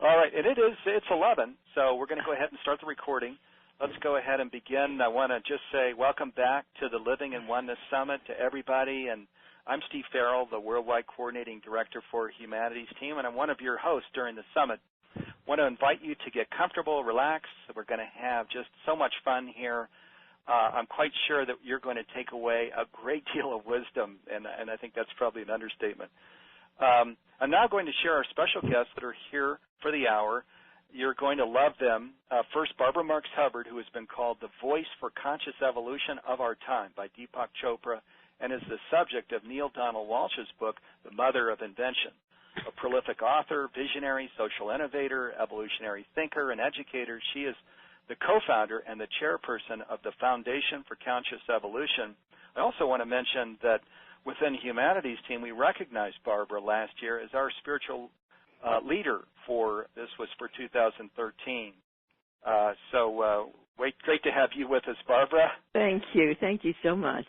All right, and it's 11, so we're going to go ahead and start the recording. Let's go ahead and begin. I want to just say welcome back to the Living in Oneness Summit to everybody, and I'm Steve Farrell, the Worldwide Coordinating Director for Humanities Team, and I'm one of your hosts during the summit. I want to invite you to get comfortable, relax. We're going to have just so much fun here. I'm quite sure that you're going to take away a great deal of wisdom, and I think that's probably an understatement. I'm now going to share our special guests that are here for the hour. You're going to love them. First, Barbara Marx Hubbard, who has been called the voice for conscious evolution of our time by Deepak Chopra and is the subject of Neil Donald Walsh's book, The Mother of Invention. A prolific author, visionary, social innovator, evolutionary thinker, and educator, she is the co-founder and the chairperson of the Foundation for Conscious Evolution. I also want to mention that within Humanities Team, we recognized Barbara last year as our spiritual leader this was for 2013. Great to have you with us, Barbara. Thank you so much.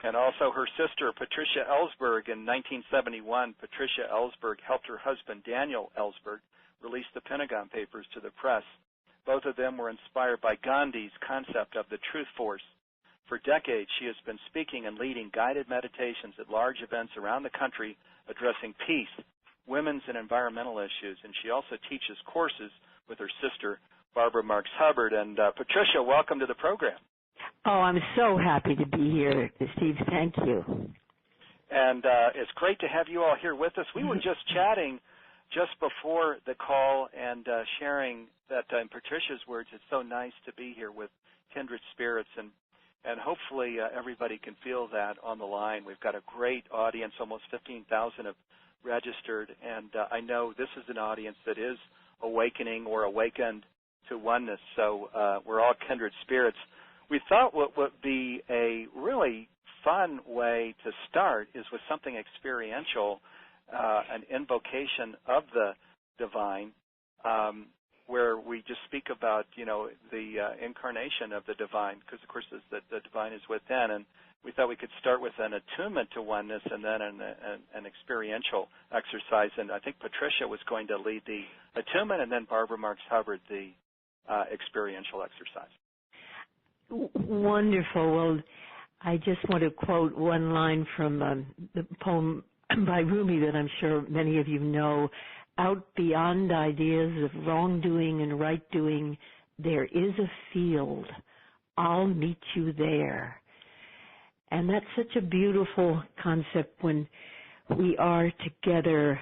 And also her sister, Patricia Ellsberg. In 1971, Patricia Ellsberg helped her husband, Daniel Ellsberg, release the Pentagon Papers to the press. Both of them were inspired by Gandhi's concept of the truth force. For decades, she has been speaking and leading guided meditations at large events around the country addressing peace, women's and environmental issues, and she also teaches courses with her sister, Barbara Marx Hubbard. And Patricia, welcome to the program. Oh, I'm so happy to be here, Steve. Thank you. And it's great to have you all here with us. We were just chatting just before the call and sharing that, in Patricia's words, it's so nice to be here with kindred spirits, and hopefully everybody can feel that on the line. We've got a great audience. Almost 15,000 have registered, and I know this is an audience that is awakening or awakened to oneness, so we're all kindred spirits. We thought what would be a really fun way to start is with something experiential, an invocation of the divine, where we just speak about, the incarnation of the divine, because, of course, the divine is within. And we thought we could start with an attunement to oneness and then an experiential exercise. And I think Patricia was going to lead the attunement, and then Barbara Marx Hubbard the experiential exercise. Wonderful. Well, I just want to quote one line from the poem by Rumi that I'm sure many of you know. Out beyond ideas of wrongdoing and right doing, there is a field. I'll meet you there. And that's such a beautiful concept when we are together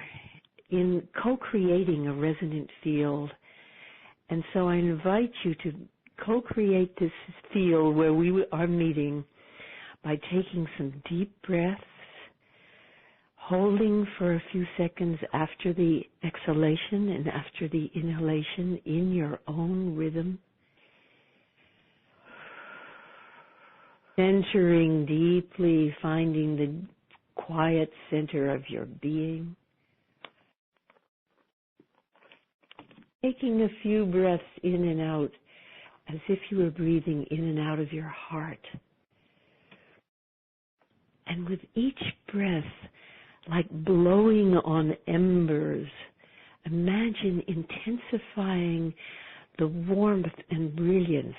in co-creating a resonant field. And so I invite you to co-create this field where we are meeting by taking some deep breaths, holding for a few seconds after the exhalation and after the inhalation in your own rhythm. Centering deeply, finding the quiet center of your being. Taking a few breaths in and out as if you were breathing in and out of your heart. And with each breath, like blowing on embers, imagine intensifying the warmth and brilliance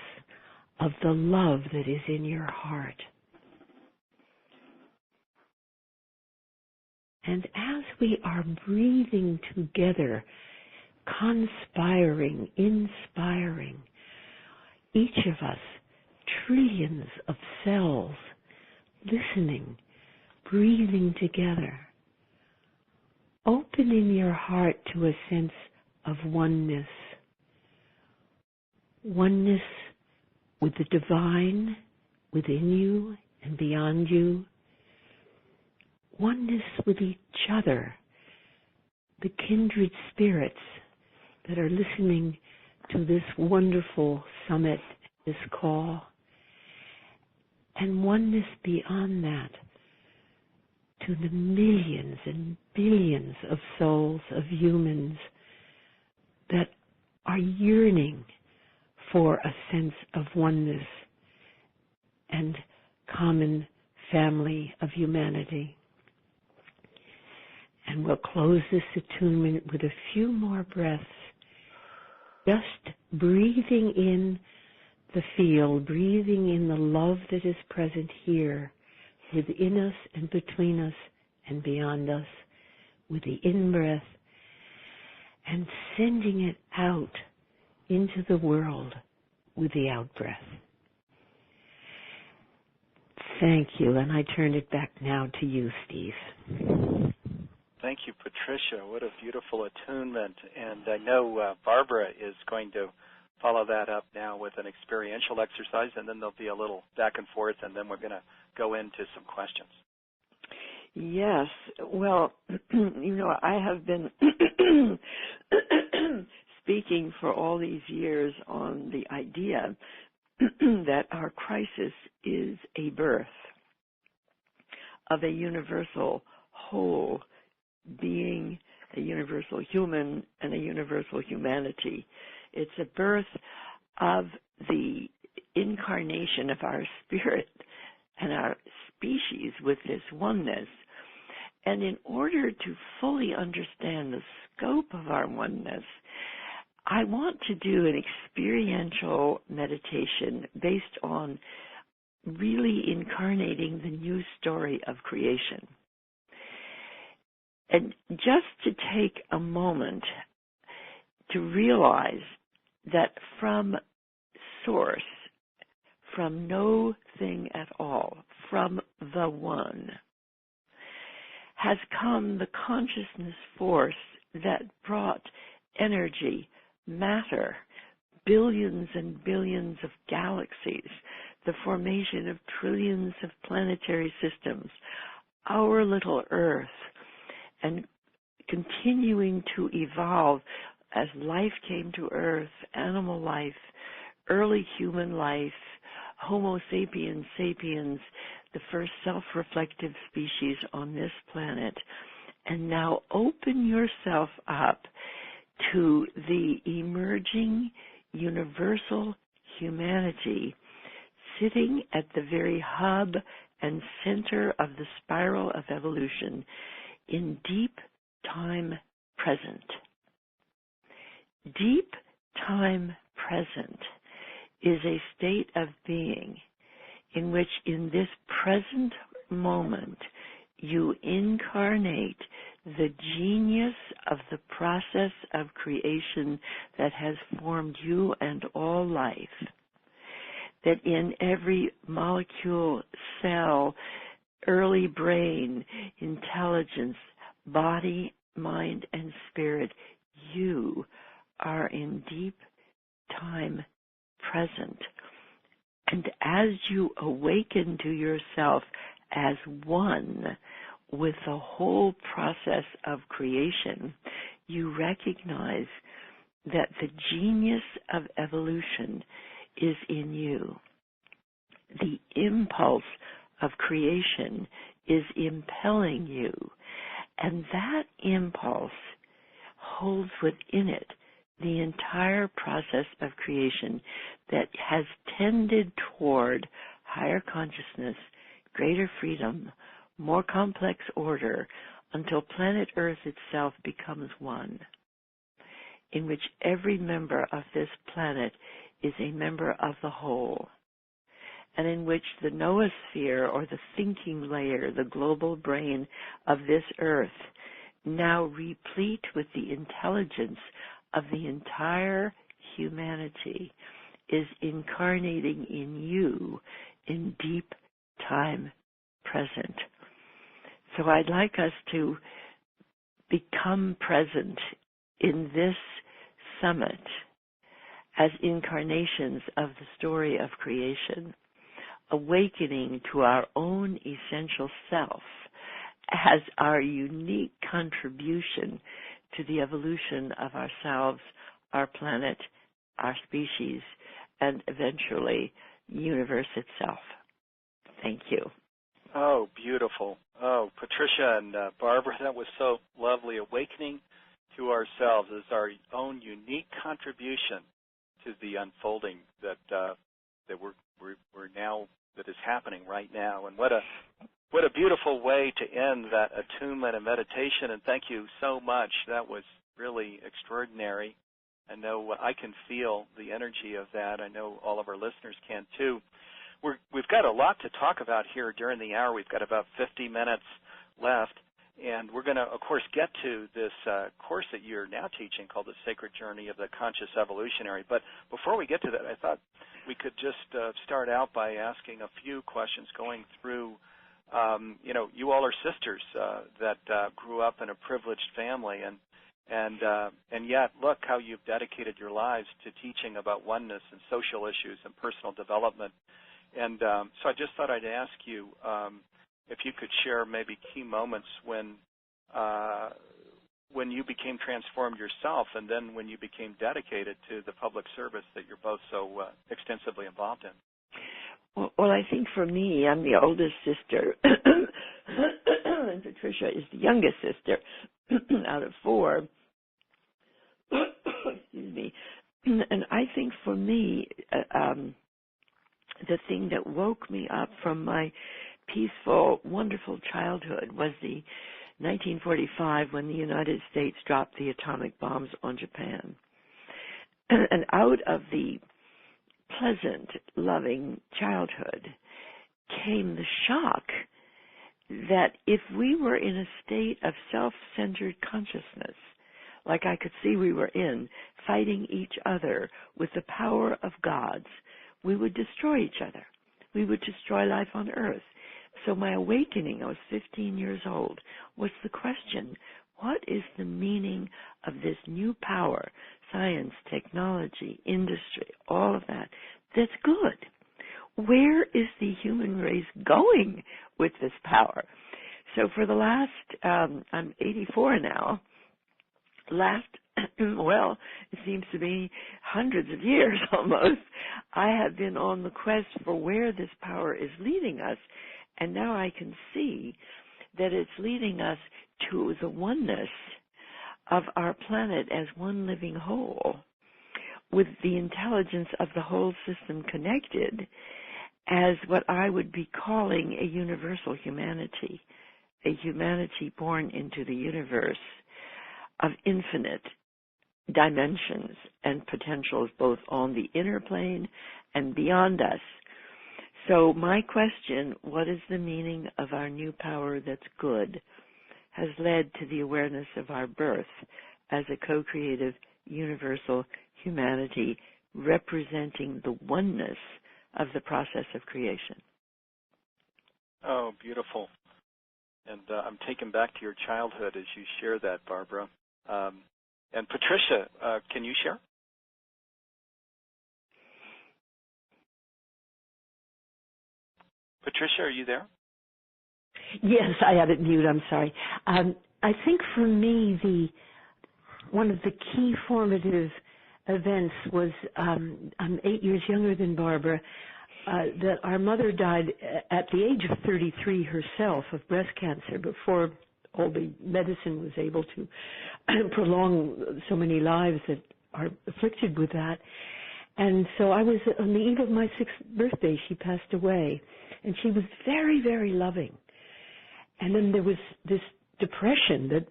of the love that is in your heart. And as we are breathing together, conspiring, inspiring, each of us, trillions of cells, listening, breathing together. Open in your heart to a sense of oneness. Oneness with the divine within you and beyond you. Oneness with each other, the kindred spirits that are listening to this wonderful summit, this call. And oneness beyond that, to the millions and billions of souls, of humans that are yearning for a sense of oneness and common family of humanity. And we'll close this attunement with a few more breaths Just breathing in the field, breathing in the love that is present here, within us and between us and beyond us, with the in-breath, and sending it out into the world with the out-breath. Thank you, and I turn it back now to you, Steve. Thank you, Patricia. What a beautiful attunement. And I know Barbara is going to follow that up now with an experiential exercise, and then there'll be a little back and forth, and then we're going to go into some questions. Yes. Well, I have been speaking for all these years on the idea that our crisis is a birth of a universal whole being, a universal human, and a universal humanity. It's a birth of the incarnation of our spirit and our species with this oneness. And in order to fully understand the scope of our oneness, I want to do an experiential meditation based on really incarnating the new story of creation. And just to take a moment to realize that from source, from no thing at all, from the one, has come the consciousness force that brought energy, matter, billions and billions of galaxies, the formation of trillions of planetary systems, our little Earth, and continuing to evolve as life came to Earth, animal life, early human life, Homo sapiens sapiens, the first self-reflective species on this planet. And now open yourself up to the emerging universal humanity sitting at the very hub and center of the spiral of evolution in deep time present. Deep time present is a state of being in which in this present moment you incarnate the genius of the process of creation that has formed you and all life. That in every molecule, cell, early brain, intelligence, body, mind, and spirit, you are in deep time present. And as you awaken to yourself as one with the whole process of creation, you recognize that the genius of evolution is in you. The impulse of creation is impelling you, and that impulse holds within it the entire process of creation that has tended toward higher consciousness, greater freedom, more complex order, until planet Earth itself becomes one, in which every member of this planet is a member of the whole, and in which the noosphere, or the thinking layer, the global brain of this Earth, now replete with the intelligence of the entire humanity, is incarnating in you in deep time present. So I'd like us to become present in this summit as incarnations of the story of creation, awakening to our own essential self as our unique contribution to the evolution of ourselves, our planet, our species, and eventually the universe itself. Thank you. Oh, beautiful. Oh, Patricia and Barbara, that was so lovely. Awakening to ourselves as our own unique contribution to the unfolding that we're now, that is happening right now. And what a beautiful way to end that attunement and meditation. And thank you so much. That was really extraordinary. I know I can feel the energy of that. I know all of our listeners can too. We've got a lot to talk about here during the hour. We've got about 50 minutes left, and we're going to, of course, get to this course that you're now teaching called The Sacred Journey of the Conscious Evolutionary. But before we get to that, I thought we could just start out by asking a few questions going through, you all are sisters that grew up in a privileged family, and yet look how you've dedicated your lives to teaching about oneness and social issues and personal development. And so I just thought I'd ask you if you could share maybe key moments when you became transformed yourself, and then when you became dedicated to the public service that you're both so extensively involved in. Well, I think for me, I'm the oldest sister, and Patricia is the youngest sister out of 4. Excuse me. And I think for me, the thing that woke me up from my peaceful, wonderful childhood was the 1945 when the United States dropped the atomic bombs on Japan. And out of the pleasant, loving childhood came the shock that if we were in a state of self-centered consciousness, like I could see we were in, fighting each other with the power of gods, we would destroy each other. We would destroy life on Earth. So my awakening, I was 15 years old, was the question, what is the meaning of this new power, science, technology, industry, all of that, that's good? Where is the human race going with this power? So for the last, I'm 84 now, well, it seems to be hundreds of years almost, I have been on the quest for where this power is leading us, and now I can see that it's leading us to the oneness of our planet as one living whole, with the intelligence of the whole system connected as what I would be calling a universal humanity, a humanity born into the universe of infinite dimensions and potentials both on the inner plane and beyond us. So my question, what is the meaning of our new power that's good, has led to the awareness of our birth as a co-creative universal humanity representing the oneness of the process of creation. Oh, beautiful. And I'm taken back to your childhood as you share that, Barbara. And Patricia, can you share? Patricia, are you there? Yes, I had it mute. I'm sorry. I think for me, one of the key formative events was I'm 8 years younger than Barbara. That our mother died at the age of 33 herself of breast cancer before all the medicine was able to prolong so many lives that are afflicted with that. And so I was on the eve of my 6th birthday, she passed away. And she was very, very loving. And then there was this depression that,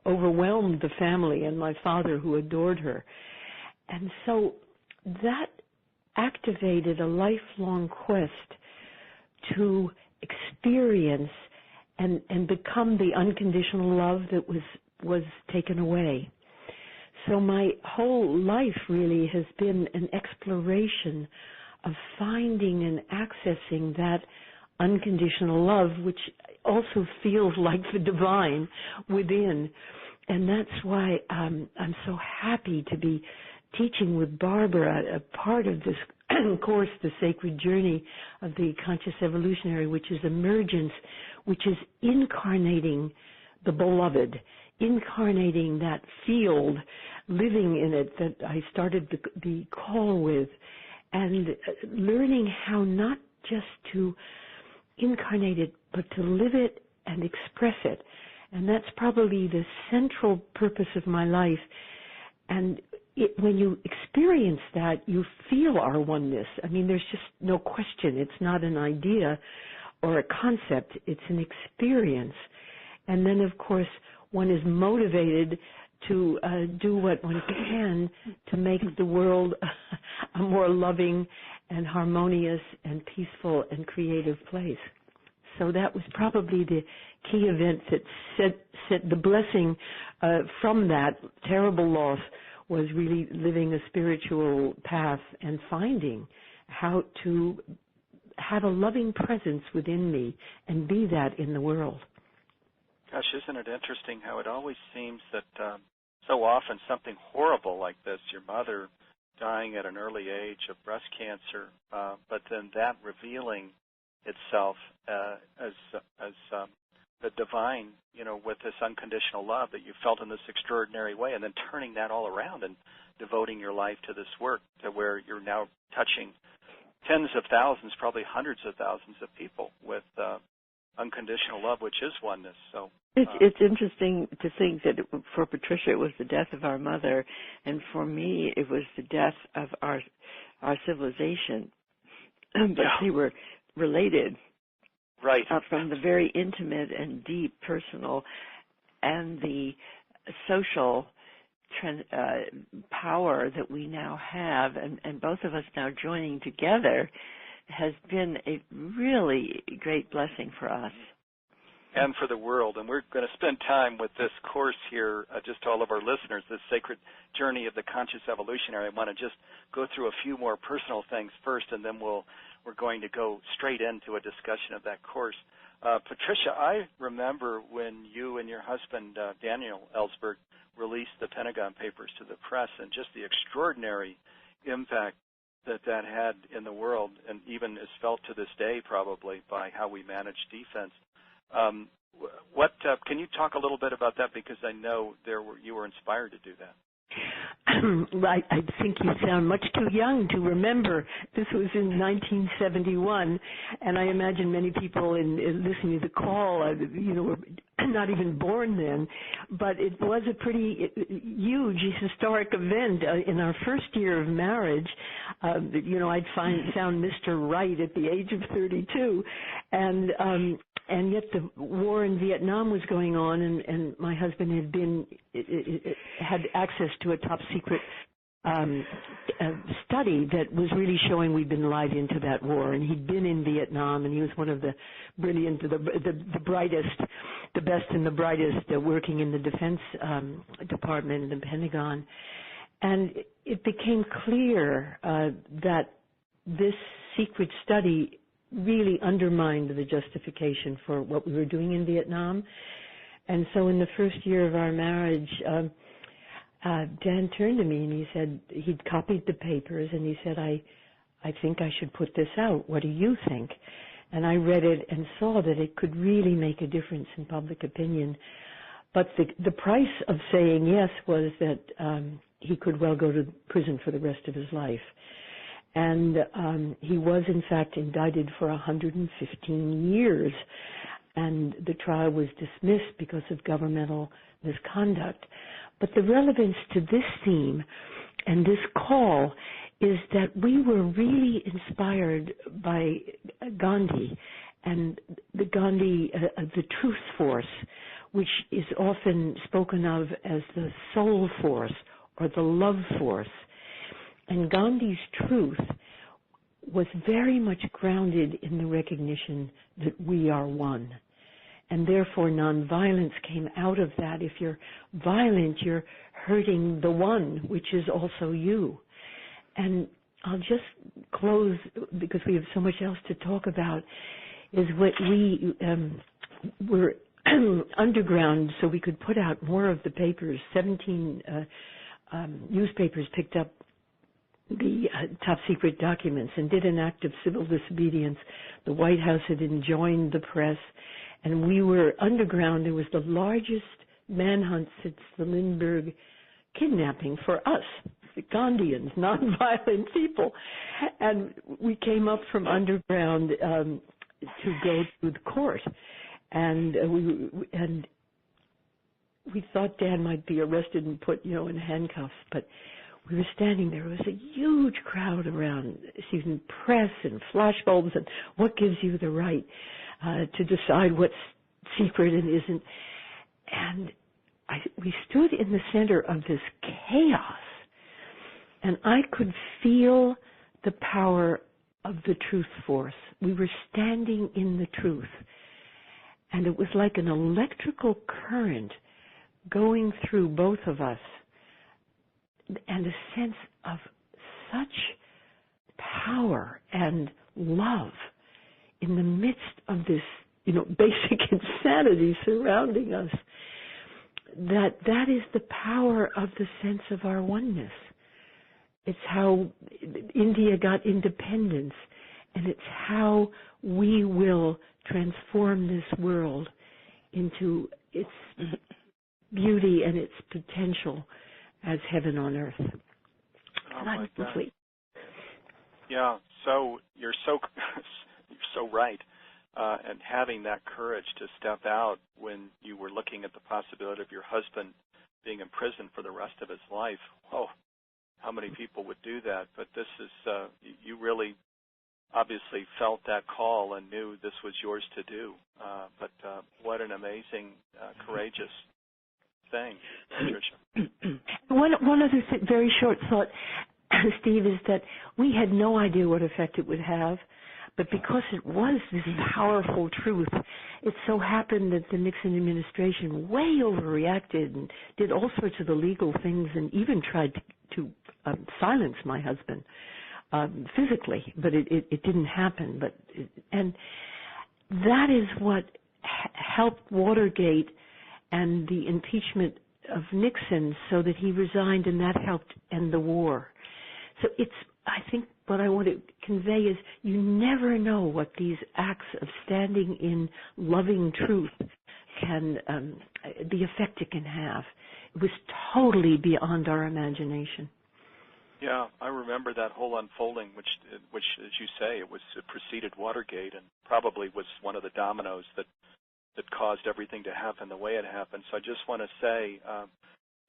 overwhelmed the family and my father who adored her. And so that activated a lifelong quest to experience and become the unconditional love that was taken away. So my whole life really has been an exploration of finding and accessing that unconditional love, which also feels like the divine within. And that's why I'm so happy to be teaching with Barbara a part of this course, The Sacred Journey of the Conscious Evolutionary, which is emergence, which is incarnating the beloved, incarnating that field, living in it that I started the call with, and learning how not just to incarnate it, but to live it and express it. And that's probably the central purpose of my life. And when you experience that, you feel our oneness. I mean, there's just no question. It's not an idea or a concept. It's an experience. And then, of course, one is motivated to do what one can to make the world a more loving and harmonious and peaceful and creative place. So that was probably the key event that set the blessing from that terrible loss, was really living a spiritual path and finding how to have a loving presence within me and be that in the world. Gosh, isn't it interesting how it always seems that so often something horrible like this, your mother dying at an early age of breast cancer, but then that revealing itself as the divine, with this unconditional love that you felt in this extraordinary way, and then turning that all around and devoting your life to this work to where you're now touching tens of thousands, probably hundreds of thousands of people with unconditional love, which is oneness. So it's interesting to think that for Patricia it was the death of our mother, and for me it was the death of our civilization. But they were related, right? From the very intimate and deep personal and the social power that we now have, and both of us now joining together, has been a really great blessing for us. And for the world. And we're going to spend time with this course here, just to all of our listeners, this sacred journey of the conscious evolutionary. I want to just go through a few more personal things first, and then we're going to go straight into a discussion of that course. Patricia, I remember when you and your husband, Daniel Ellsberg, released the Pentagon Papers to the press, and just the extraordinary impact that had in the world, and even is felt to this day probably by how we manage defense. Can you talk a little bit about that, because I know you were inspired to do that? I think you sound much too young to remember. This was in 1971, and I imagine many people in listening to the call, were not even born then. But it was a pretty huge, historic event in our first year of marriage. I'd found Mr. Right at the age of 32, and yet the war in Vietnam was going on, and my husband had access to a top secret study that was really showing we'd been lied into that war. And he'd been in Vietnam, and he was one of the brilliant, the brightest, the best and the brightest working in the Defense Department in the Pentagon. And it became clear that this secret study really undermined the justification for what we were doing in Vietnam. And so in the first year of our marriage, Dan turned to me and he said, he'd copied the papers, and he said, I think I should put this out. What do you think? And I read it and saw that it could really make a difference in public opinion. But the price of saying yes was that he could well go to prison for the rest of his life. And he was, in fact, indicted for 115 years, and the trial was dismissed because of governmental misconduct. But the relevance to this theme and this call is that we were really inspired by Gandhi and the truth force, which is often spoken of as the soul force or the love force. And Gandhi's truth was very much grounded in the recognition that we are one. And therefore nonviolence came out of that. If you're violent, you're hurting the one, which is also you. And I'll just close, because we have so much else to talk about, is what we were underground so we could put out more of the papers. 17 newspapers picked up the top secret documents and did an act of civil disobedience. The White House had enjoined the press, and we were underground. It was the largest manhunt since the Lindbergh kidnapping for us, the Gandhians, nonviolent people. And we came up from underground to go to the court, and we thought Dan might be arrested and put, in handcuffs, but we were standing there. There was a huge crowd around, even press and flashbulbs, and what gives you the right to decide what's secret and isn't. And we stood in the center of this chaos, and I could feel the power of the truth force. We were standing in the truth, and it was like an electrical current going through both of us, and a sense of such power and love in the midst of this, basic insanity surrounding us. That is the power of the sense of our oneness. It's how India got independence, and it's how we will transform this world into its beauty and its potential as heaven on earth. Oh my God. Yeah, so you're so right. And having that courage to step out when you were looking at the possibility of your husband being in prison for the rest of his life. Whoa, how many people would do that? But this is, you really obviously felt that call and knew this was yours to do. But what an amazing, courageous thing, Patricia. One other very short thought, Steve, is that we had no idea what effect it would have, but because it was this powerful truth, it so happened that the Nixon administration way overreacted and did all sorts of illegal things and even tried to silence my husband physically, but it didn't happen. And that is what helped Watergate and the impeachment of Nixon so that he resigned, and that helped end the war. So I think what I want to convey is you never know what these acts of standing in loving truth can, the effect it can have. It was totally beyond our imagination. Yeah, I remember that whole unfolding, which, as you say, it preceded Watergate and probably was one of the dominoes that caused everything to happen the way it happened. So I just want to say,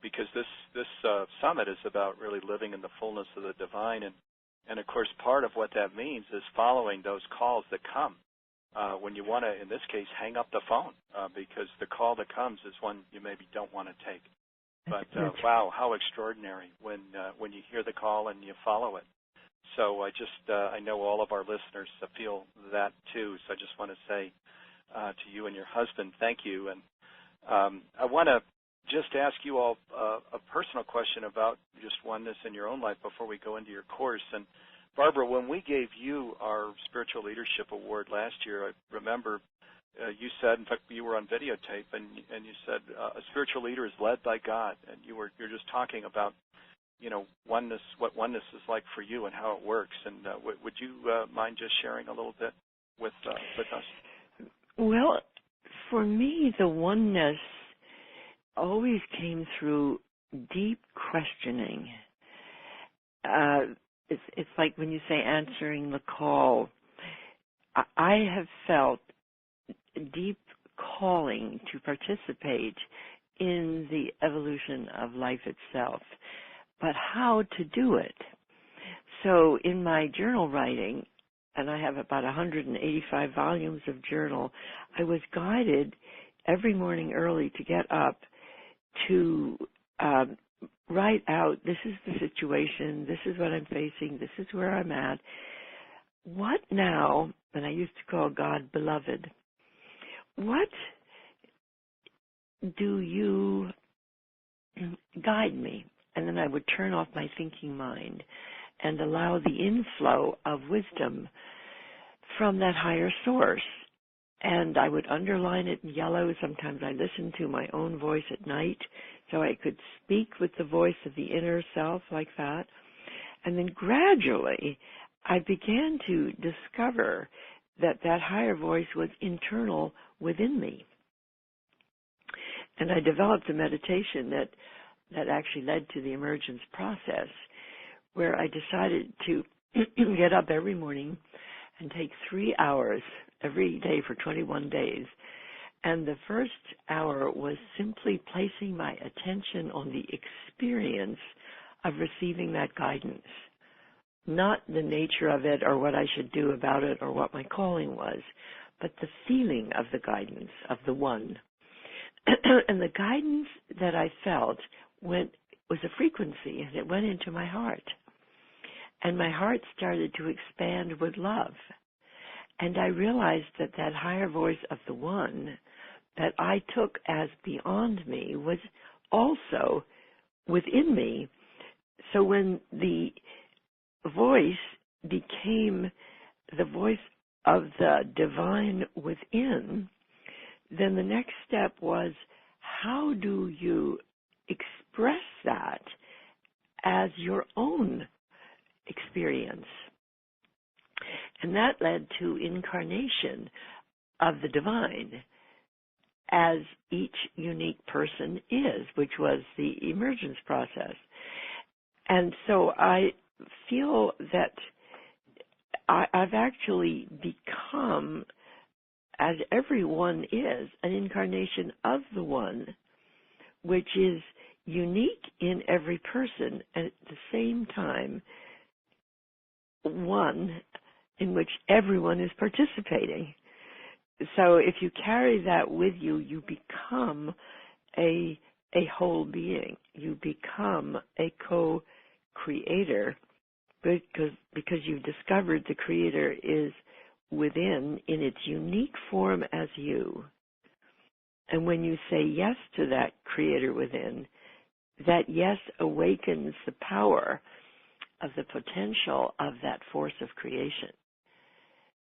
because this summit is about really living in the fullness of the divine, and of course part of what that means is following those calls that come when you want to, in this case, hang up the phone, because the call that comes is one you maybe don't want to take. But wow, how extraordinary when you hear the call and you follow it. So I know all of our listeners feel that too. So I just want to say to you and your husband, thank you. And I want to just ask you all a personal question about just oneness in your own life before we go into your course. And Barbara, when we gave you our Spiritual Leadership Award last year, I remember you said, in fact, you were on videotape, and you said a spiritual leader is led by God, and you're just talking about, oneness, what oneness is like for you and how it works. And would you mind just sharing a little bit with us? Well, for me, the oneness always came through deep questioning. It's like when you say answering the call. I have felt deep calling to participate in the evolution of life itself, but how to do it. So in my journal writing, and I have about 185 volumes of journal, I was guided every morning early to get up to write out, this is the situation, this is what I'm facing, this is where I'm at. What now, and I used to call God beloved, what do you guide me? And then I would turn off my thinking mind and allow the inflow of wisdom from that higher source. And I would underline it in yellow. Sometimes I listened to my own voice at night so I could speak with the voice of the inner self like that. And then gradually I began to discover that higher voice was internal within me. And I developed a meditation that actually led to the emergence process, where I decided to get up every morning and take 3 hours every day for 21 days. And the first hour was simply placing my attention on the experience of receiving that guidance, not the nature of it or what I should do about it or what my calling was, but the feeling of the guidance of the one. and the guidance that I felt was a frequency, and it went into my heart. And my heart started to expand with love. And I realized that that higher voice of the one that I took as beyond me was also within me. So when the voice became the voice of the divine within, then the next step was, how do you express that as your own experience? And that led to incarnation of the divine as each unique person is, which was the emergence process. And so I feel that I've actually become, as everyone is, an incarnation of the one, which is unique in every person, and at the same time, one in which everyone is participating. So if you carry that with you, you become a whole being. You become a co-creator because you've discovered the creator is within in its unique form as you. And when you say yes to that creator within, that yes awakens the power of the potential of that force of creation.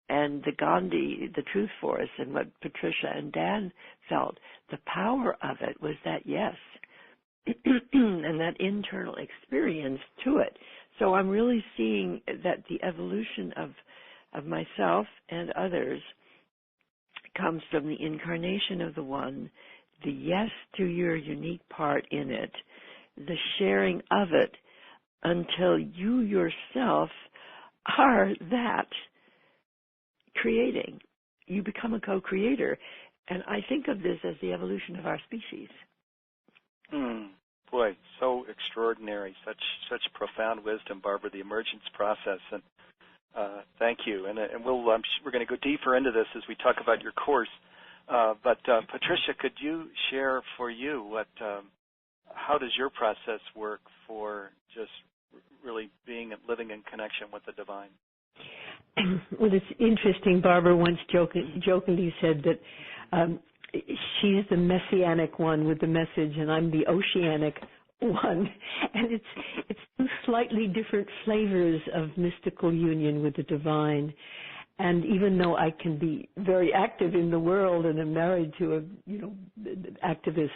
And the Gandhi, the Truth Force, and what Patricia and Dan felt, the power of it was that yes, and that internal experience to it. So I'm really seeing that the evolution of myself and others comes from the incarnation of the one, the yes to your unique part in it, the sharing of it until you yourself are that creating. You become a co-creator. And I think of this as the evolution of our species. Boy, so extraordinary. Such profound wisdom, Barbara, the emergence process. And thank you. And we're going to go deeper into this as we talk about your course. But Patricia, could you share for you how does your process work for just really living in connection with the divine? Well, it's interesting. Barbara once jokingly said that she's the messianic one with the message, and I'm the oceanic one. And it's two slightly different flavors of mystical union with the divine. And even though I can be very active in the world and am married to a activist,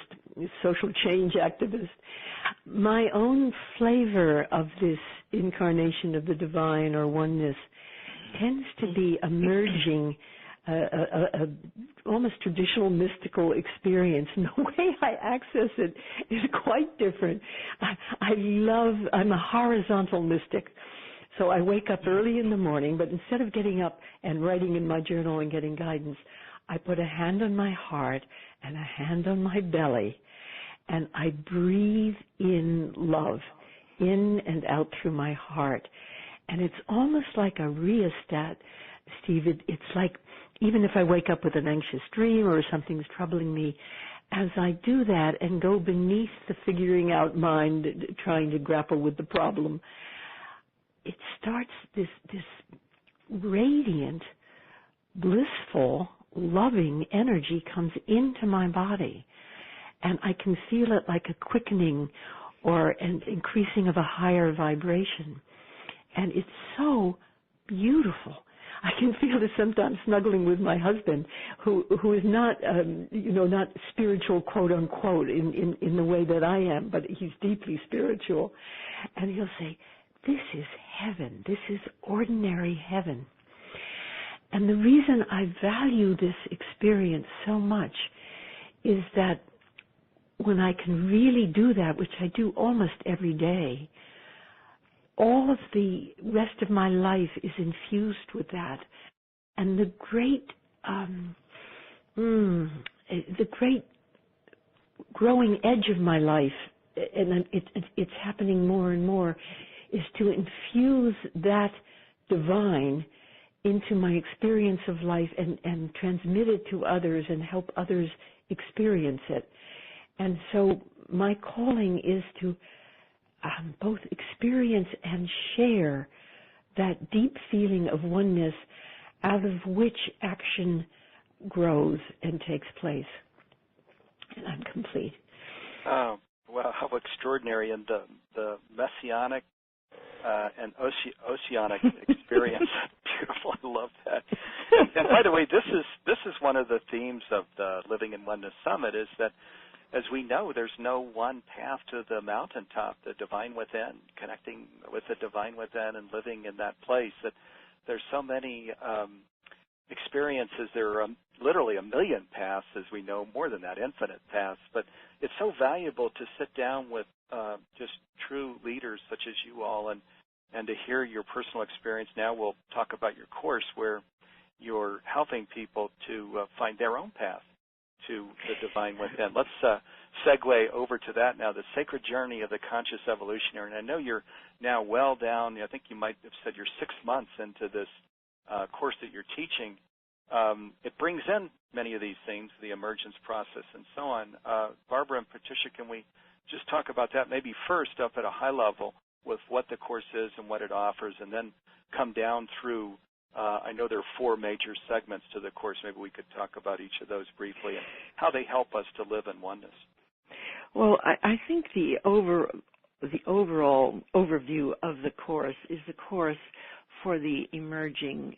social change activist, my own flavor of this incarnation of the divine or oneness tends to be a merging, almost traditional mystical experience. And the way I access it is quite different. I'm a horizontal mystic. So I wake up early in the morning, but instead of getting up and writing in my journal and getting guidance, I put a hand on my heart and a hand on my belly, and I breathe in love, in and out through my heart. And it's almost like a rheostat, Steve. It's like even if I wake up with an anxious dream or something's troubling me, as I do that and go beneath the figuring out mind, trying to grapple with the problem, it starts this radiant, blissful, loving energy comes into my body. And I can feel it like a quickening or an increasing of a higher vibration. And it's so beautiful. I can feel it sometimes snuggling with my husband, who is not, not spiritual, quote unquote, in the way that I am, but he's deeply spiritual. And he'll say, "This is heaven. This is ordinary heaven." And the reason I value this experience so much is that when I can really do that, which I do almost every day, all of the rest of my life is infused with that. And the great growing edge of my life, and it's happening more and more, is to infuse that divine into my experience of life and transmit it to others and help others experience it. And so my calling is to both experience and share that deep feeling of oneness out of which action grows and takes place. And I'm complete. Oh, wow, how extraordinary. And the messianic and oceanic experience. Beautiful. I love that. And by the way, this is one of the themes of the Living in Oneness Summit, is that, as we know, there's no one path to the mountaintop, the divine within, connecting with the divine within and living in that place. That there's so many experiences. There are literally a million paths, as we know, more than that, infinite paths. But it's so valuable to sit down with just true leaders such as you all and to hear your personal experience. Now we'll talk about your course, where you're helping people to find their own path to the divine within. Let's segue over to that now, the sacred journey of the conscious evolutionary. And I know you're now well down, I think you might have said you're 6 months into this course that you're teaching. It brings in many of these things, the emergence process and so on. Barbara and Patricia, can we just talk about that maybe first up at a high level with what the course is and what it offers, and then come down through, I know there are 4 major segments to the course. Maybe we could talk about each of those briefly and how they help us to live in oneness. Well, I think the overall overview of the course is the course for the emerging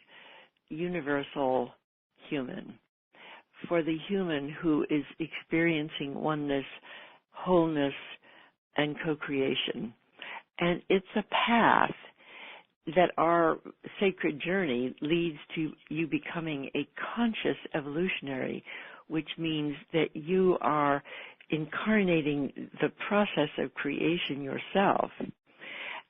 universal human, for the human who is experiencing oneness, wholeness, and co-creation. And it's a path that our sacred journey leads to you becoming a conscious evolutionary, which means that you are incarnating the process of creation yourself.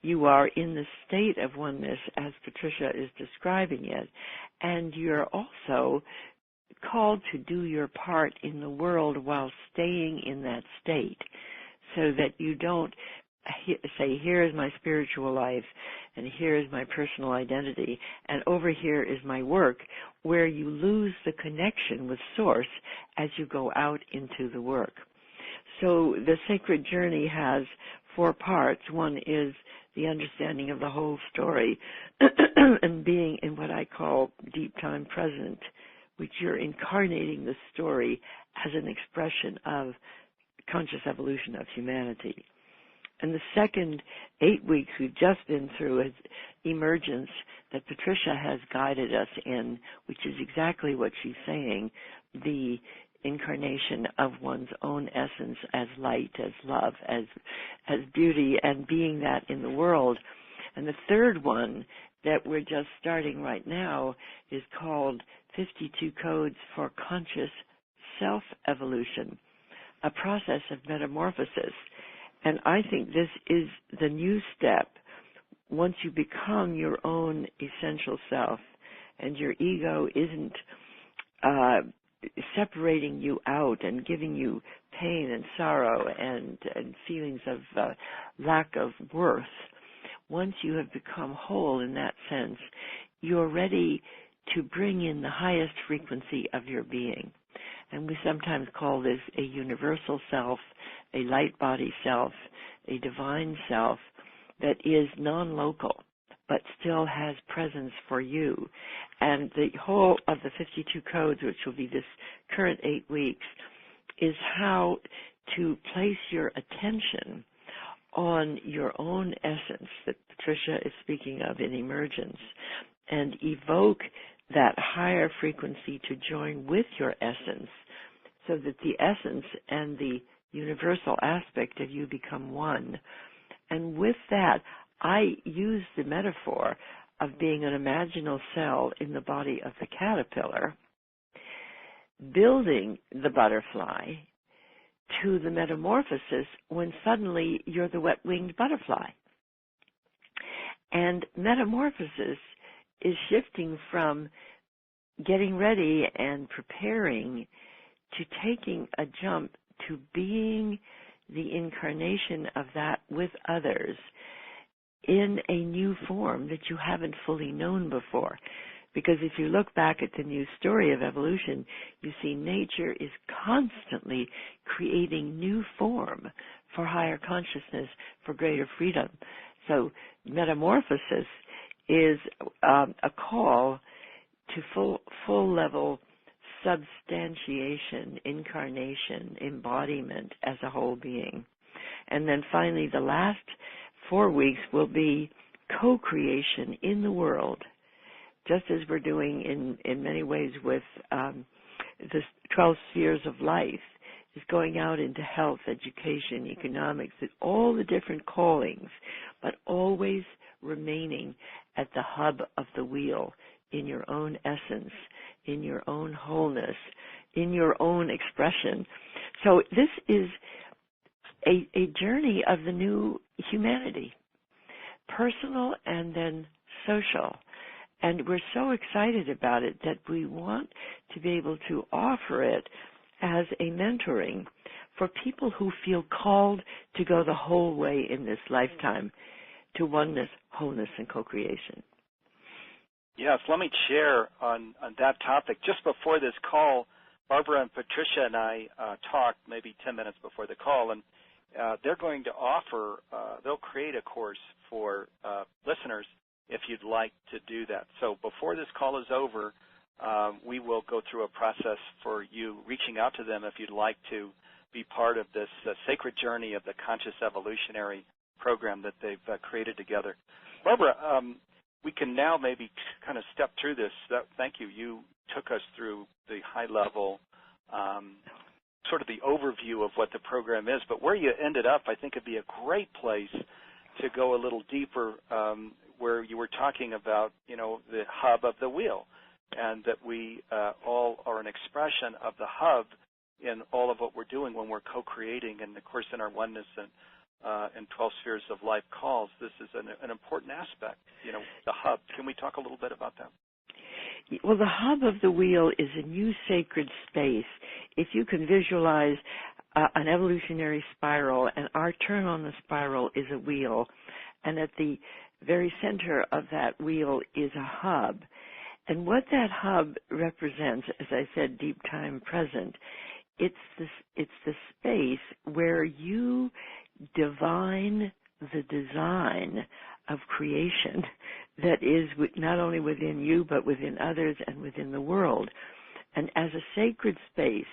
You are in the state of oneness as Patricia is describing it, and you're also called to do your part in the world while staying in that state, so that you don't say, here is my spiritual life, and here is my personal identity, and over here is my work, where you lose the connection with Source as you go out into the work. So the sacred journey has 4 parts. One is the understanding of the whole story and being in what I call deep time present, which you're incarnating the story as an expression of conscious evolution of humanity. And the second 8 weeks we've just been through is emergence, that Patricia has guided us in, which is exactly what she's saying, the incarnation of one's own essence as light, as love, as beauty, and being that in the world. And the third one that we're just starting right now is called 52 Codes for Conscious Self-Evolution, a process of metamorphosis. And I think this is the new step. Once you become your own essential self and your ego isn't separating you out and giving you pain and sorrow and feelings of lack of worth, once you have become whole in that sense, you're ready to bring in the highest frequency of your being. And we sometimes call this a universal self, a light body self, a divine self that is non-local but still has presence for you. And the whole of the 52 codes, which will be this current 8 weeks, is how to place your attention on your own essence that Patricia is speaking of in emergence, and evoke that higher frequency to join with your essence, so that the essence and the universal aspect of you become one. And with that, I use the metaphor of being an imaginal cell in the body of the caterpillar, building the butterfly to the metamorphosis when suddenly you're the wet-winged butterfly. And metamorphosis is shifting from getting ready and preparing to taking a jump to being the incarnation of that with others in a new form that you haven't fully known before. Because if you look back at the new story of evolution, you see nature is constantly creating new form for higher consciousness, for greater freedom. So metamorphosis is a call to full level substantiation, incarnation, embodiment as a whole being. And then finally, the last 4 weeks will be co-creation in the world, just as we're doing in many ways with the 12 spheres of life, is going out into health, education, economics, all the different callings, but always remaining at the hub of the wheel, in your own essence, in your own wholeness, in your own expression. So this is a journey of the new humanity, personal and then social. And we're so excited about it that we want to be able to offer it as a mentoring for people who feel called to go the whole way in this lifetime to oneness, wholeness, and co-creation. Yes, let me share on that topic. Just before this call, Barbara and Patricia and I talked maybe 10 minutes before the call, and they're going to offer, they'll create a course for listeners if you'd like to do that. So before this call is over, we will go through a process for you reaching out to them if you'd like to be part of this sacred journey of the Conscious Evolutionary program that they've created together. Barbara, we can now maybe kind of step through this. Thank you. You took us through the high-level, sort of the overview of what the program is, but where you ended up, I think it'd be a great place to go a little deeper, where you were talking about, the hub of the wheel, and that we all are an expression of the hub in all of what we're doing when we're co-creating. And, of course, in our oneness and 12 spheres of life calls, this is an important aspect, the hub. Can we talk a little bit about that? Well, the hub of the wheel is a new sacred space. If you can visualize an evolutionary spiral, and our turn on the spiral is a wheel, and at the very center of that wheel is a hub. And what that hub represents, as I said, deep time present, it's the space where you divine the design of creation that is not only within you but within others and within the world. And as a sacred space,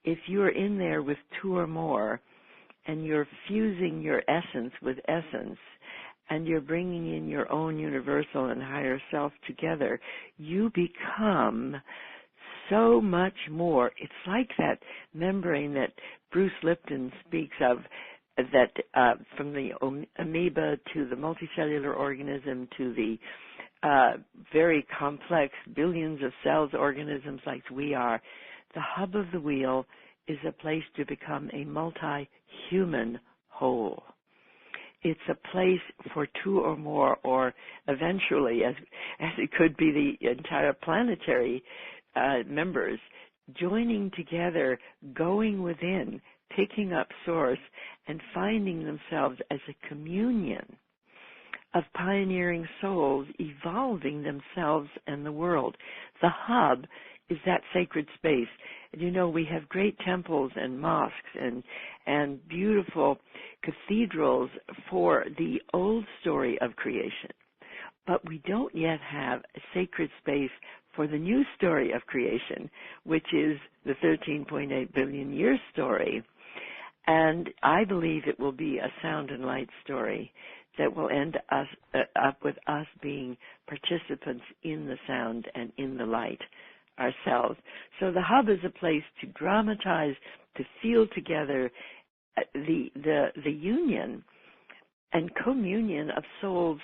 if you're in there with two or more and you're fusing your essence with essence and you're bringing in your own universal and higher self together, you become so much more. It's like that membrane that Bruce Lipton speaks of, that from the amoeba to the multicellular organism to the very complex billions of cells organisms like we are. The hub of the wheel is a place to become a multi-human whole. It's a place for two or more, or eventually, as it could be the entire planetary members, joining together, going within, picking up source, and finding themselves as a communion of pioneering souls evolving themselves and the world. The hub is that sacred space. And we have great temples and mosques and beautiful cathedrals for the old story of creation. But we don't yet have a sacred space for the new story of creation, which is the 13.8 billion year story. And I believe it will be a sound and light story that will end up with us being participants in the sound and in the light ourselves. So the hub is a place to dramatize, to feel together the union and communion of souls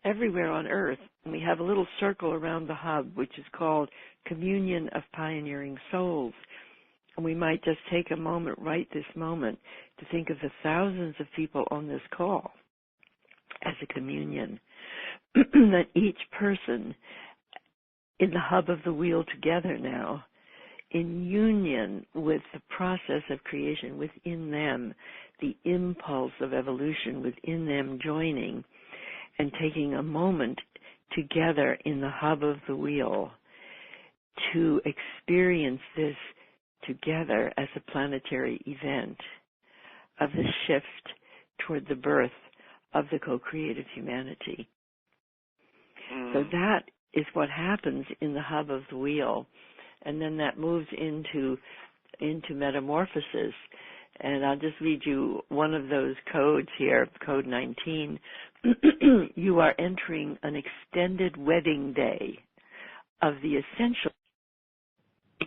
everywhere on earth. And we have a little circle around the hub, which is called Communion of Pioneering Souls. And we might just take a moment right this moment to think of the thousands of people on this call as a communion, that each person in the hub of the wheel together now, in union with the process of creation within them, the impulse of evolution within them joining, and taking a moment together in the hub of the wheel to experience this together as a planetary event of the shift toward the birth of the co-creative humanity. So that is what happens in the hub of the wheel, and then that moves into metamorphosis. And I'll just read you one of those codes here, code 19. You are entering an extended wedding day of the essential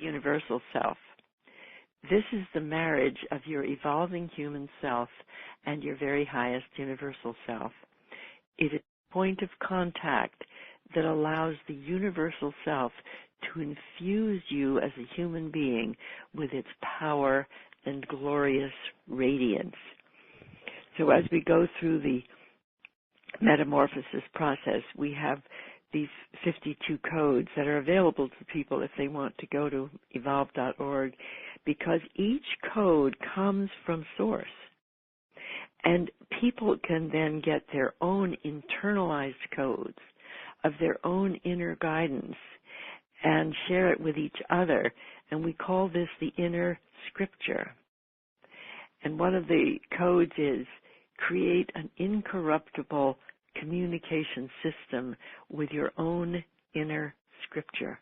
universal self. This is the marriage of your evolving human self and your very highest universal self. It is a point of contact that allows the universal self to infuse you as a human being with its power and glorious radiance. So as we go through the metamorphosis process, we have these 52 codes that are available to people if they want to go to evolve.org, because each code comes from source. And people can then get their own internalized codes of their own inner guidance and share it with each other. And we call this the inner scripture. And one of the codes is create an incorruptible communication system with your own inner scripture,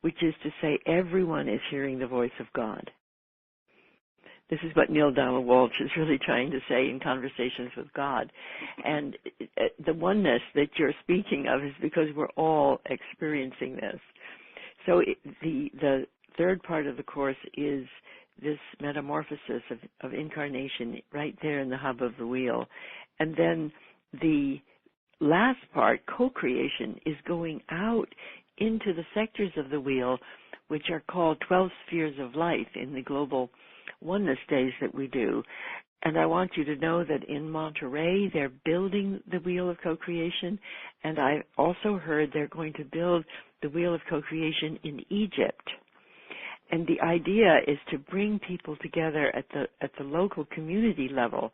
which is to say everyone is hearing the voice of God. This is what Neil Donald Walsh is really trying to say in Conversations with God. And the oneness that you're speaking of is because we're all experiencing this. So the third part of the course is this metamorphosis of incarnation right there in the hub of the wheel. And then the last part, co-creation, is going out into the sectors of the wheel, which are called 12 spheres of life in the global oneness days that we do. And I want you to know that in Monterey, they're building the wheel of co-creation, and I also heard they're going to build the wheel of co-creation in Egypt. And the idea is to bring people together at the local community level,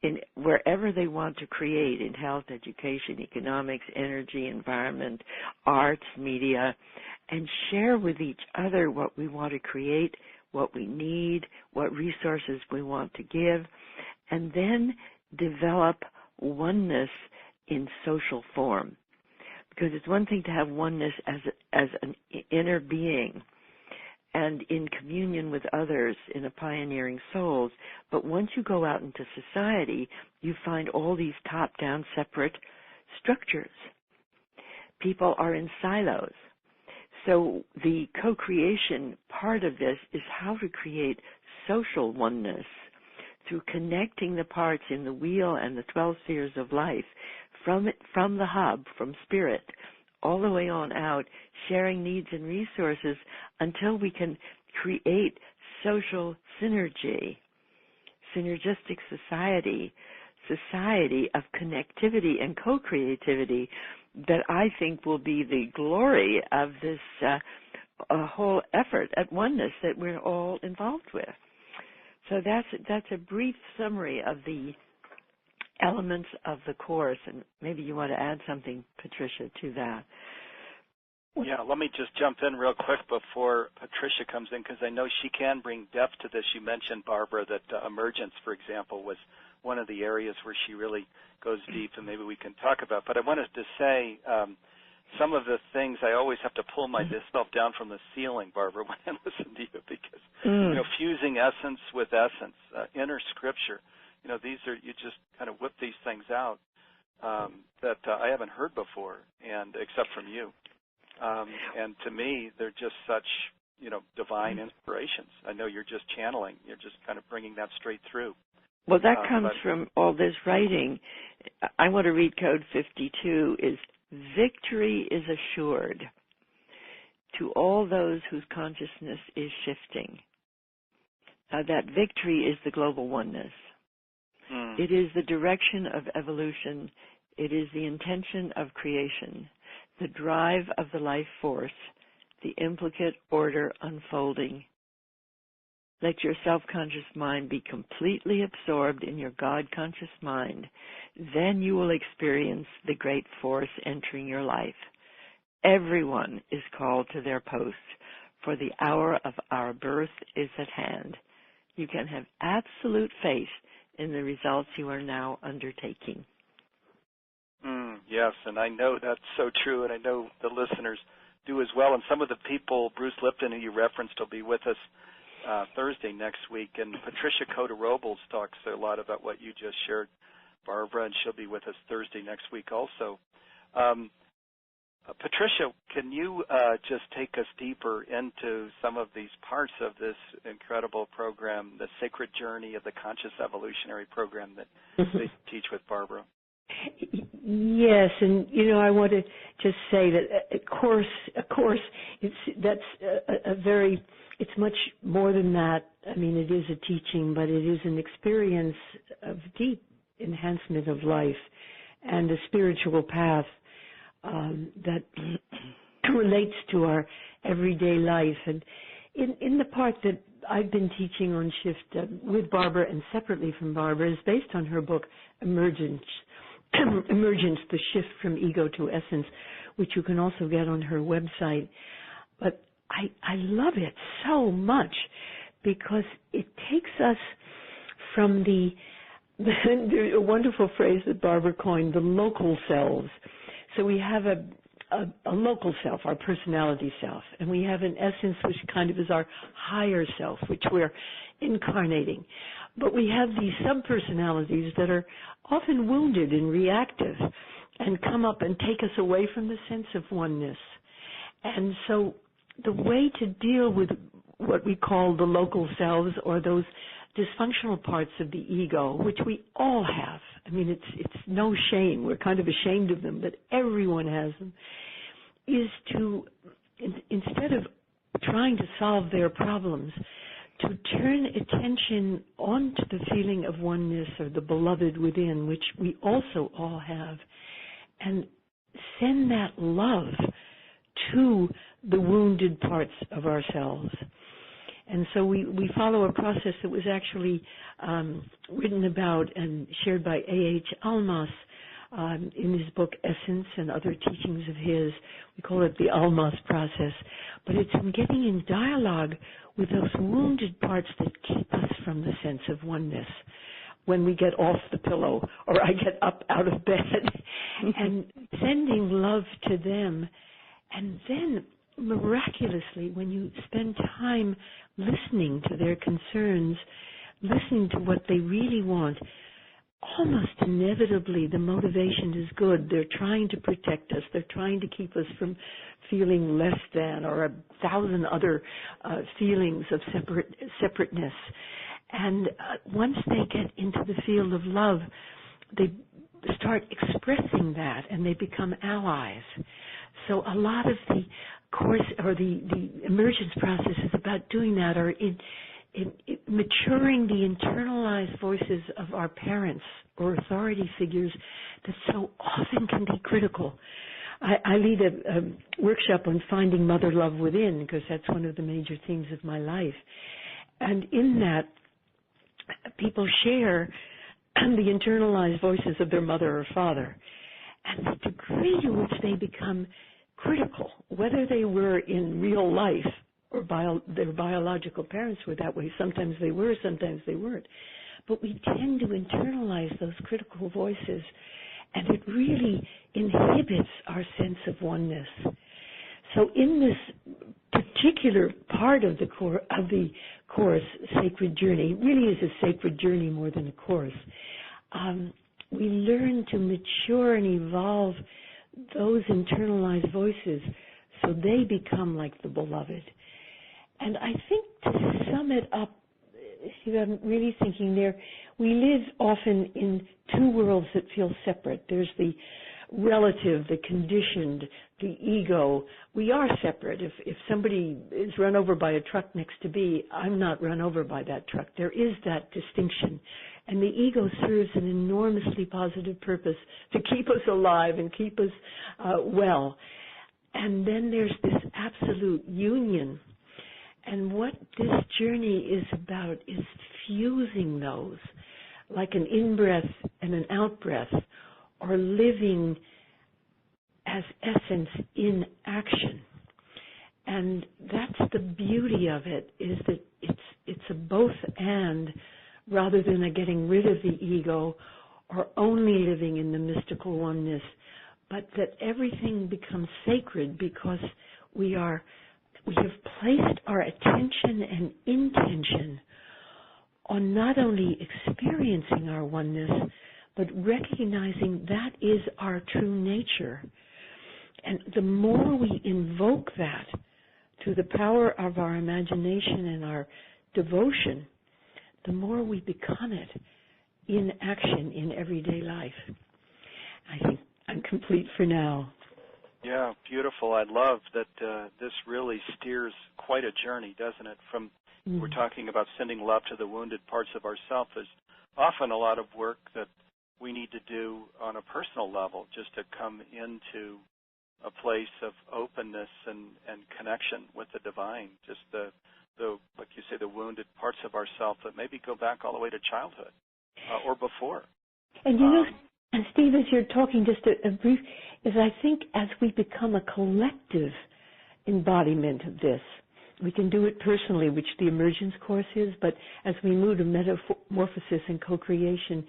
in wherever they want to create, in health, education, economics, energy, environment, arts, media, and share with each other what we want to create, what we need, what resources we want to give, and then develop oneness in social form. Because it's one thing to have oneness as an inner being and in communion with others in a pioneering souls, but once you go out into society, you find all these top-down separate structures. People are in silos. So the co-creation part of this is how to create social oneness through connecting the parts in the wheel and the 12 spheres of life from the hub, from spirit, all the way on out, sharing needs and resources until we can create social synergy, synergistic society of connectivity and co-creativity that I think will be the glory of this whole effort at oneness that we're all involved with. So that's a brief summary of the elements of the course, and maybe you want to add something, Patricia, to that. Yeah, let me just jump in real quick before Patricia comes in, because I know she can bring depth to this. You mentioned, Barbara, that emergence, for example, was one of the areas where she really goes deep, and maybe we can talk about. But I wanted to say some of the things, I always have to pull myself down from the ceiling, Barbara, when I listen to you, because fusing essence with essence, inner scripture, these are, you just kind of whip these things out that I haven't heard before, and except from you. And to me, they're just such, divine inspirations. I know you're just channeling. You're just kind of bringing that straight through. Well, that comes from all this writing. I want to read code 52 is, victory is assured to all those whose consciousness is shifting. Now, that victory is the global oneness. It is the direction of evolution. It is the intention of creation, the drive of the life force, the implicate order unfolding. Let your self-conscious mind be completely absorbed in your God-conscious mind. Then you will experience the great force entering your life. Everyone is called to their post, for the hour of our birth is at hand. You can have absolute faith in the results you are now undertaking. Yes, and I know that's so true, and I know the listeners do as well. And some of the people, Bruce Lipton, who you referenced, will be with us Thursday next week. And Patricia Ellsberg talks a lot about what you just shared, Barbara, and she'll be with us Thursday next week also. Patricia, can you just take us deeper into some of these parts of this incredible program, the Sacred Journey of the Conscious Evolutionary Program that they teach with Barbara? Yes, and I want to just say that of course, it's much more than that. I mean, it is a teaching, but it is an experience of deep enhancement of life and a spiritual path that relates to our everyday life. And in the part that I've been teaching on shift with Barbara and separately from Barbara is based on her book, Emergence, the Shift from Ego to Essence, which you can also get on her website. But I love it so much because it takes us from the wonderful phrase that Barbara coined, the local selves. So we have a local self, our personality self, and we have an essence which kind of is our higher self, which we're incarnating. But we have these sub-personalities that are often wounded and reactive and come up and take us away from the sense of oneness. And so the way to deal with what we call the local selves or those dysfunctional parts of the ego, which we all have. I mean, it's no shame. We're kind of ashamed of them, but everyone has them, is to, instead of trying to solve their problems, to turn attention onto the feeling of oneness or the beloved within, which we also all have, and send that love to the wounded parts of ourselves. And so we follow a process that was actually written about and shared by A.H. Almaas in his book Essence and other teachings of his. We call it the Almaas process. But it's in getting in dialogue with those wounded parts that keep us from the sense of oneness when we get off the pillow or I get up out of bed and sending love to them. And then miraculously, when you spend time listening to their concerns, listening to what they really want, almost inevitably the motivation is good. They're trying to protect us. They're trying to keep us from feeling less than or 1,000 other feelings of separateness. And once they get into the field of love, they start expressing that and they become allies. So a lot of the course or the emergence process is about doing that, or in maturing the internalized voices of our parents or authority figures that so often can be critical. I lead a workshop on finding mother love within because that's one of the major themes of my life. And in that, people share the internalized voices of their mother or father and the degree to which they become critical, whether they were in real life or their biological parents were that way. Sometimes they were, sometimes they weren't. But we tend to internalize those critical voices, and it really inhibits our sense of oneness. So in this particular part of the course, Sacred Journey, really is a sacred journey more than a course, we learn to mature and evolve those internalized voices so they become like the beloved. And I think to sum it up, if I'm really thinking there, we live often in two worlds that feel separate. There's the relative, the conditioned, the ego. We are separate. If somebody is run over by a truck next to me, I'm not run over by that truck. There is that distinction. And the ego serves an enormously positive purpose to keep us alive and keep us well. And then there's this absolute union. And what this journey is about is fusing those, like an in-breath and an out-breath, or living as essence in action. And that's the beauty of it, is that it's a both and, rather than a getting rid of the ego or only living in the mystical oneness, but that everything becomes sacred because we have placed our attention and intention on not only experiencing our oneness, but recognizing that is our true nature. And the more we invoke that through the power of our imagination and our devotion, the more we become it in action in everyday life. I think I'm complete for now. Yeah, beautiful. I love that this really steers quite a journey, doesn't it? From we're talking about sending love to the wounded parts of ourselves. There's often a lot of work that we need to do on a personal level just to come into a place of openness and connection with the divine, just the like you say, the wounded parts of ourselves that maybe go back all the way to childhood or before. And you know, and Steve, as you're talking, just a brief, is I think as we become a collective embodiment of this, we can do it personally, which the Emergence Course is, but as we move to metamorphosis and co-creation,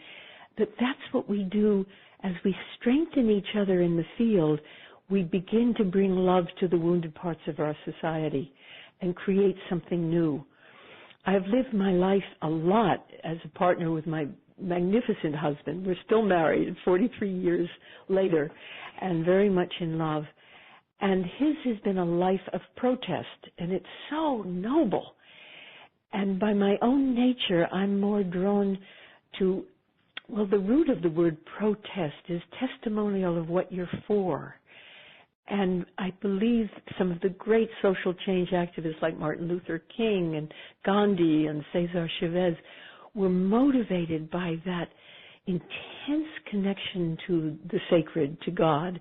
that's what we do as we strengthen each other in the field. We begin to bring love to the wounded parts of our society and create something new. I've lived my life a lot as a partner with my magnificent husband. We're still married 43 years later and very much in love. And his has been a life of protest, and it's so noble. And by my own nature, I'm more drawn to, well, the root of the word protest is testimonial of what you're for. And I believe some of the great social change activists like Martin Luther King and Gandhi and Cesar Chavez were motivated by that intense connection to the sacred, to God.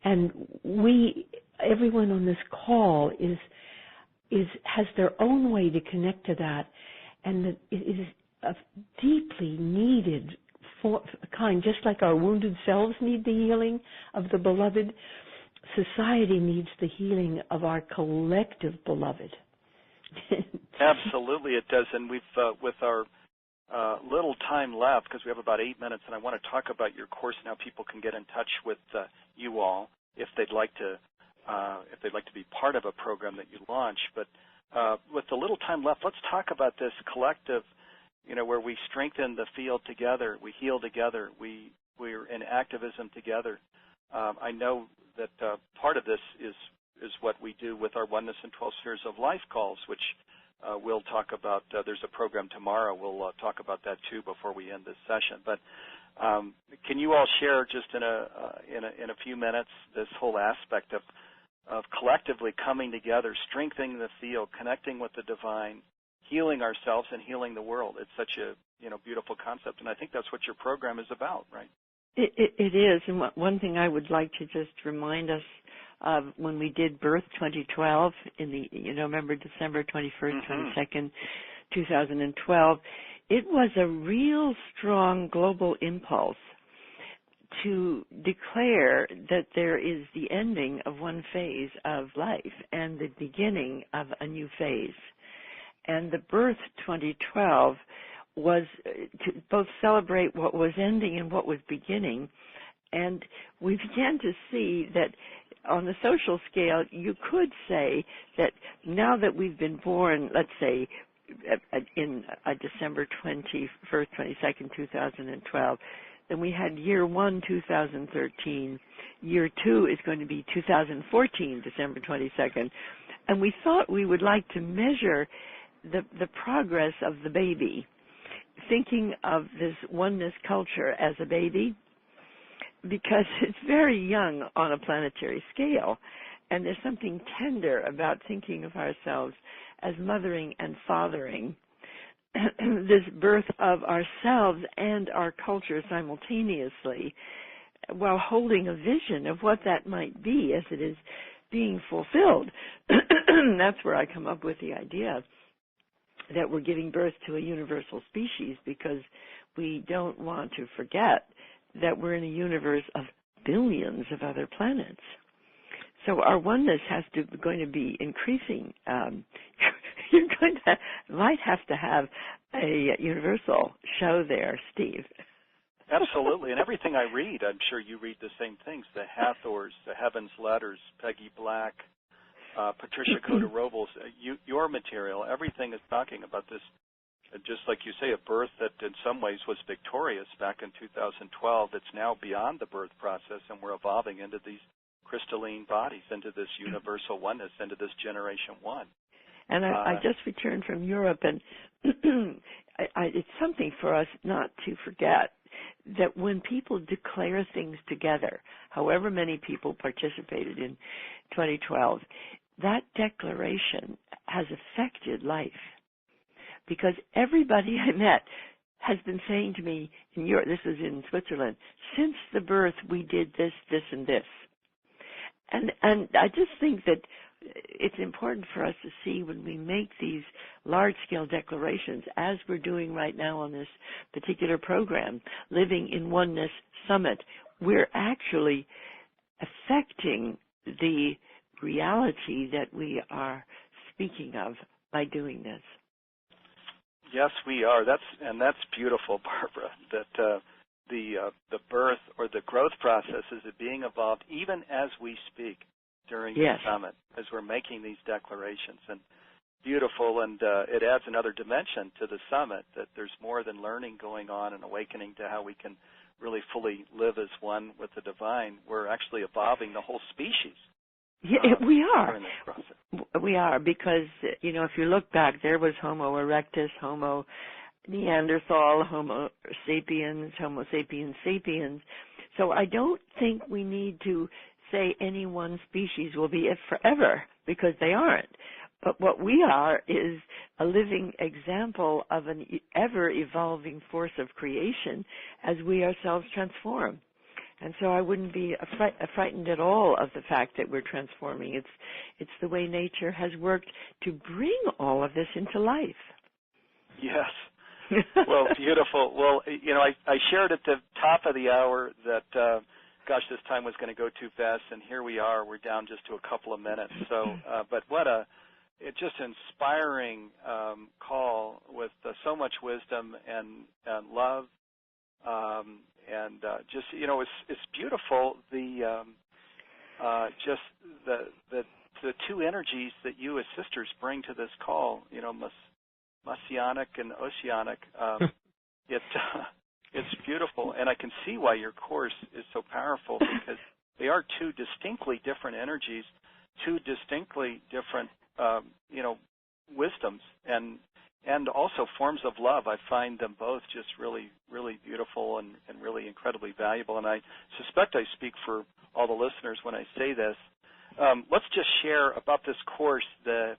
And everyone on this call has their own way to connect to that, and it is a deeply needed kind, just like our wounded selves need the healing of the beloved. Society needs the healing of our collective beloved. Absolutely, it does. And we've, with our little time left, because we have about 8 minutes, and I want to talk about your course now. People can get in touch with you all if they'd like to be part of a program that you launch. But with the little time left, let's talk about this collective, where we strengthen the field together, we heal together, we're in activism together. I know that part of this is what we do with our Oneness and 12 Spheres of Life calls, which we'll talk about. There's a program tomorrow. We'll talk about that too before we end this session. But can you all share just in a few minutes this whole aspect of collectively coming together, strengthening the field, connecting with the divine, healing ourselves and healing the world? It's such a beautiful concept, and I think that's what your program is about, right? It is, and one thing I would like to just remind us of when we did Birth 2012 in the, remember December 21st, 22nd, 2012, it was a real strong global impulse to declare that there is the ending of one phase of life and the beginning of a new phase. And the Birth 2012 was to both celebrate what was ending and what was beginning. And we began to see that on the social scale, you could say that now that we've been born, let's say, in December 21st, 22nd, 2012, then we had year 1, 2013. Year 2 is going to be 2014, December 22nd. And we thought we would like to measure the progress of the baby, thinking of this oneness culture as a baby, because it's very young on a planetary scale, and there's something tender about thinking of ourselves as mothering and fathering this birth of ourselves and our culture simultaneously, while holding a vision of what that might be as it is being fulfilled. that's where I come up with the idea that we're giving birth to a universal species, because we don't want to forget that we're in a universe of billions of other planets. So our oneness going to be increasing. Might have to have a universal show there, Steve. Absolutely, and everything I read, I'm sure you read the same things. The Hathors, the Heaven's Letters, Peggy Black, Patricia Ellsberg, your material, everything is talking about this, just like you say, a birth that in some ways was victorious back in 2012. It's now beyond the birth process, and we're evolving into these crystalline bodies, into this universal oneness, into this generation one. And I just returned from Europe, and it's something for us not to forget that when people declare things together, however many people participated in 2012, that declaration has affected life. Because everybody I met has been saying to me, in Europe, this was in Switzerland, since the birth we did this, this, and this. And I just think that it's important for us to see when we make these large-scale declarations, as we're doing right now on this particular program, Living in Oneness Summit, we're actually affecting the reality that we are speaking of by doing this. Yes, we are. That's beautiful, Barbara, that the birth or the growth process is being evolved even as we speak during the summit, as we're making these declarations. And beautiful, and it adds another dimension to the summit, that there's more than learning going on and awakening to how we can really fully live as one with the divine. We're actually evolving the whole species. Yeah, we are. During this process. We are, because, if you look back, there was Homo erectus, Homo Neanderthal, Homo sapiens, Homo sapiens sapiens. So I don't think we need to say any one species will be it forever, because they aren't. But what we are is a living example of an ever-evolving force of creation as we ourselves transform. And so I wouldn't be frightened at all of the fact that we're transforming. It's the way nature has worked to bring all of this into life. Yes. Well, beautiful. Well, I shared at the top of the hour that, this time was going to go too fast, and here we are. We're down just to a couple of minutes. So, but what it's just inspiring call with so much wisdom and love. It's beautiful. The two energies that you as sisters bring to this call, Messianic and Oceanic. It's beautiful, and I can see why your course is so powerful, because they are two distinctly different energies, two distinctly different, wisdoms, and also forms of love. I find them both just really, really beautiful and really incredibly valuable. And I suspect I speak for all the listeners when I say this. Let's just share about this course, the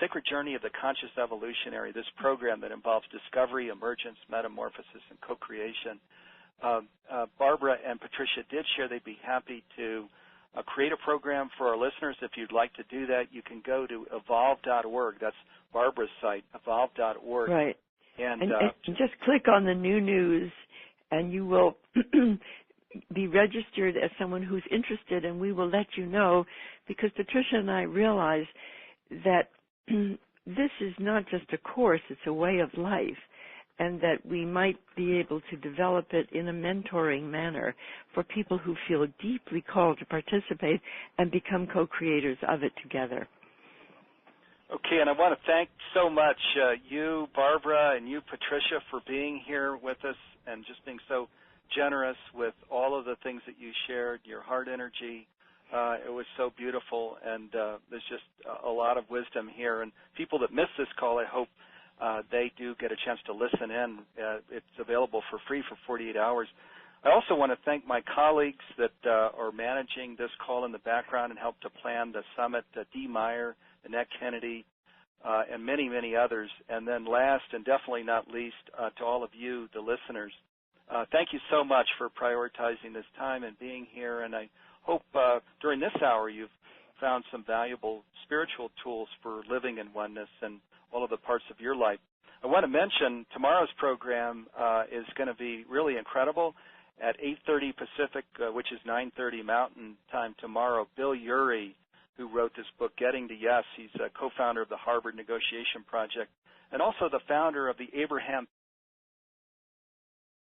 Sacred Journey of the Conscious Evolutionary, this program that involves discovery, emergence, metamorphosis, and co-creation. Barbara and Patricia did share they'd be happy to create a program for our listeners. If you'd like to do that, you can go to evolve.org. That's Barbara's site, evolve.org. Right. And just click on the new news, and you will be registered as someone who's interested, and we will let you know, because Patricia and I realize that this is not just a course, it's a way of life, and that we might be able to develop it in a mentoring manner for people who feel deeply called to participate and become co-creators of it together. Okay, and I want to thank so much you, Barbara, and you, Patricia, for being here with us and just being so generous with all of the things that you shared, your heart energy. It was so beautiful, and there's just a lot of wisdom here. And people that miss this call, I hope they do get a chance to listen in. It's available for free for 48 hours. I also want to thank my colleagues that are managing this call in the background and helped to plan the summit, Dee Meyer, Annette Kennedy, and many, many others. And then last and definitely not least, to all of you, the listeners, thank you so much for prioritizing this time and being here. And I hope during this hour you've found some valuable spiritual tools for living in oneness in all of the parts of your life. I want to mention tomorrow's program is going to be really incredible. At 8:30 Pacific, which is 9:30 Mountain Time tomorrow, Bill Urey, who wrote this book, Getting to Yes, he's a co-founder of the Harvard Negotiation Project and also the founder of the Abraham